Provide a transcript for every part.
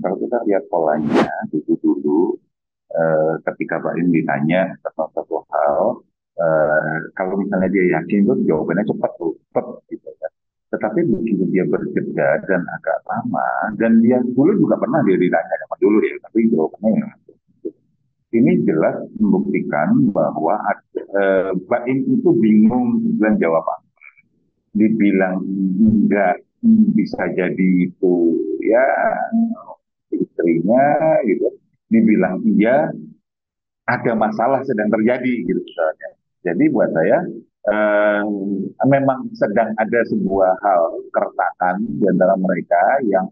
kalau kita lihat polanya dulu ketika Pak Im ditanya tentang satu hal, kalau misalnya dia yakin itu jawabannya cepat tuh, cepat gitu ya. Tetapi begitu dia berjeda dan agak lama, dan dia dulu juga pernah dia ditanya sama dulu ya, tapi jawabannya ya. Ini jelas membuktikan bahwa Mbak Im itu bingung bilang jawab apa. Dibilang enggak bisa jadi itu ya istrinya gitu. Dibilang iya ada masalah sedang terjadi gitu misalnya. Jadi buat saya eh, memang sedang ada sebuah hal keretakan di antara mereka yang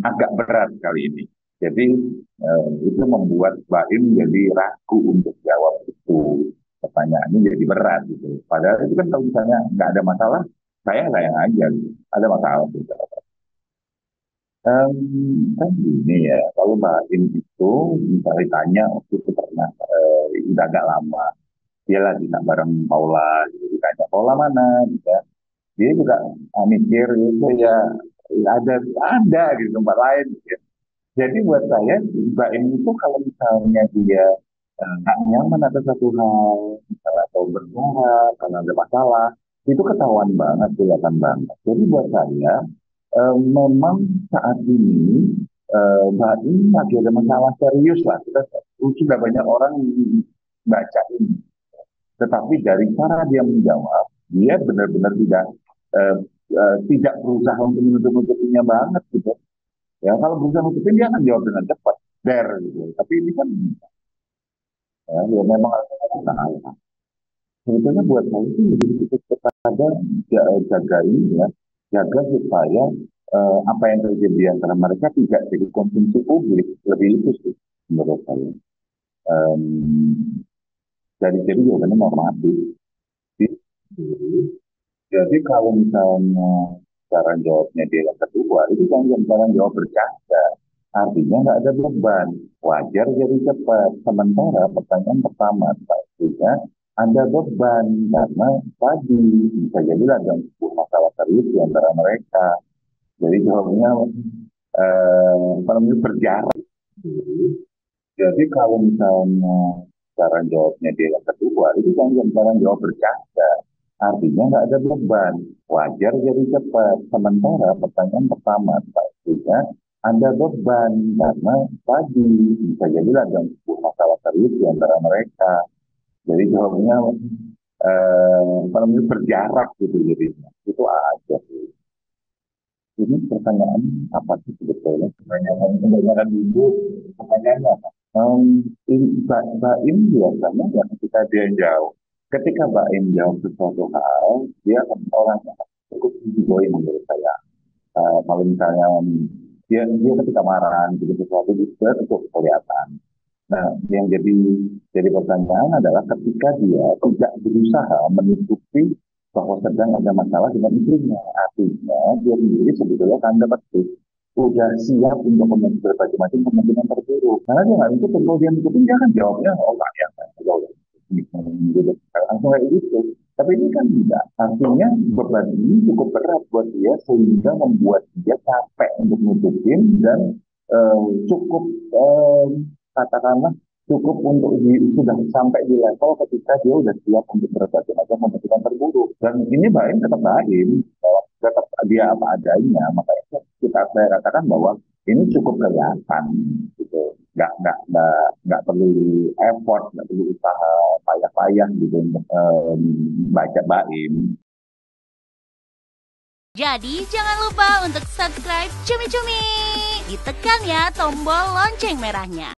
agak berat kali ini. Jadi itu membuat Baim jadi ragu untuk jawab itu. Pertanyaannya jadi berat gitu. Padahal itu kan kalau misalnya nggak ada masalah, sayang-sayang aja. Gitu. Ada masalah gitu. Kan gini ya, kalau Baim itu misalnya ditanya waktu itu pernah udah agak lama, dia lagi tak bareng Paula, gitu, ditanya Paula mana, gitu. Ya. Dia juga mikir itu ya ada gitu tempat lain. Gitu. Jadi buat saya Mbak Em itu kalau misalnya dia nggak nyaman atas satu hal, misalnya atau bersuara karena ada masalah, itu ketahuan banget, kelihatan banget. Jadi buat saya memang saat ini Mbak Em lagi ada masalah serius lah. Kita sudah banyak orang baca ini. Tetapi dari cara dia menjawab, dia benar-benar tidak berusaha untuk menutup-nutupinya banget gitu. Ya kalau berusaha nutupin dia akan jawab dengan cepat, der gitu. Tapi ini kan ya memang ada. Sebetulnya buat saya itu lebih kepada jagai ya, jaga supaya apa yang terjadi di antara mereka tidak jadi konsumsi publik. Lebih itu sih menurut saya. Um, jadi jawabannya normatif. Jadi kalau misalnya cara jawabnya dia yang kedua, itu jangan cara jawab bercanda. Artinya nggak ada beban. Wajar jadi cepat. Sementara pertanyaan pertama, pastinya ada beban. Karena tadi bisa jadi ada masalah serius di antara mereka. Jadi jawabnya apa namanya berjarak. Jadi kalau misalnya cara jawabnya dia yang kedua, itu jangan cara jawab bercanda. Artinya nggak ada beban. Wajar jadi cepat. Sementara pertanyaan pertama, pastinya ada beban. Karena tadi bisa jadi ada masalah serius di antara mereka. Jadi jawabnya apa namanya berjarak gitu jadinya. Itu aja sih. Ini pertanyaan apa sih sebetulnya? Pertanyaan ibu, pertanyaannya apa? Baim biasanya ya ketika dia jauh. Ketika Baim jauh sesuatu hal, dia akan orang yang cukup easygoing menurut saya. Kalau misalnya dia ketika marah gitu sesuatu itu kelihatan. Nah, yang jadi pertanyaan adalah ketika dia tidak berusaha menutupi bahwa sedang ada masalah dengan istrinya. Artinya dia sendiri sebetulnya tanda petik udah siap untuk berbagai macam kemungkinan terburuk. Karena dia nggak nutup, kalau dia nutupin dia kan jawabnya oh nggak ya, gitu. Langsung kayak gitu. Tapi ini kan tidak. Artinya beban ini cukup berat buat dia sehingga membuat dia capek untuk nutupin dan cukup katakanlah cukup untuk sudah sampai di level ketika dia sudah siap untuk berbagai macam kemungkinan terburuk. Dan ini Baim tetap Baim, tetap dia apa adanya. Makanya saya katakan bahwa ini cukup kelihatan gitu. Nggak perlu effort, nggak perlu usaha payah-payah gitu untuk baca Baim. Jadi jangan lupa untuk subscribe Cumi Cumi. Ditekan ya tombol lonceng merahnya.